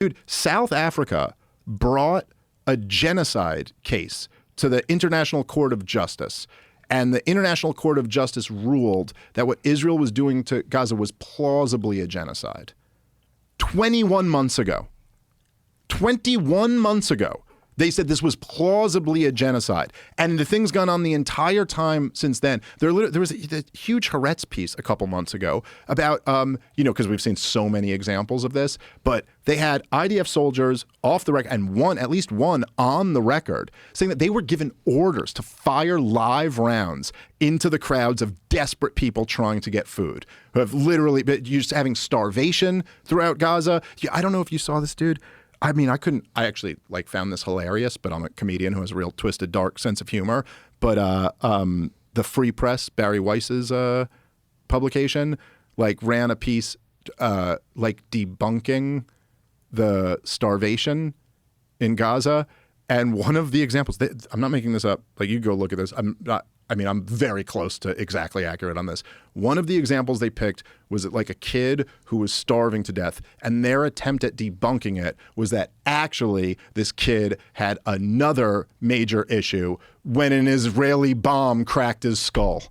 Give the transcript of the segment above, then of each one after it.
Dude, South Africa brought a genocide case to the International Court of Justice. And the International Court of Justice ruled that what Israel was doing to Gaza was plausibly a genocide. 21 months ago. 21 months ago, they said this was plausibly a genocide. And the thing's gone on the entire time since then. There was a huge Haaretz piece a couple months ago about, because we've seen so many examples of this, but they had IDF soldiers off the record, and at least one on the record, saying that they were given orders to fire live rounds into the crowds of desperate people trying to get food, who have literally been just having starvation throughout Gaza. I don't know if you saw this, dude. I mean, I actually found this hilarious, but I'm a comedian who has a real twisted, dark sense of humor. But the Free Press, Barry Weiss's publication, ran a piece debunking the starvation in Gaza. And one of the examples, I'm not making this up, you go look at this. I'm very close to exactly accurate on this. One of the examples they picked was a kid who was starving to death, and their attempt at debunking it was that actually this kid had another major issue when an Israeli bomb cracked his skull.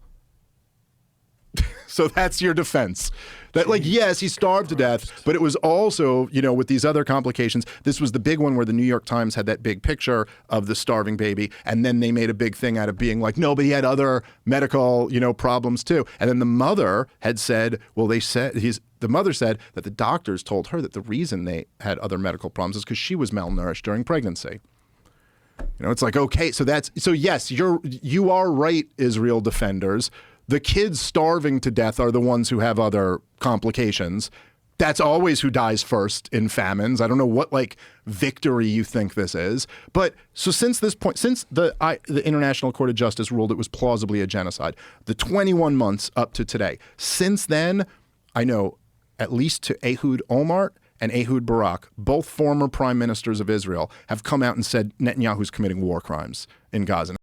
So that's your defense. That yes, he starved to death, but it was also, with these other complications. This was the big one where the New York Times had that big picture of the starving baby, and then they made a big thing out of being no, but he had other medical, problems too. And then the mother had said, the mother said that the doctors told her that the reason they had other medical problems is because she was malnourished during pregnancy. It's okay, so yes, you are right, Israel defenders. The kids starving to death are the ones who have other complications. That's always who dies first in famines. I don't know what victory you think this is. But so since this point, since the International Court of Justice ruled it was plausibly a genocide, the 21 months up to today, since then, I know at least to Ehud Olmert and Ehud Barak, both former prime ministers of Israel, have come out and said Netanyahu's committing war crimes in Gaza.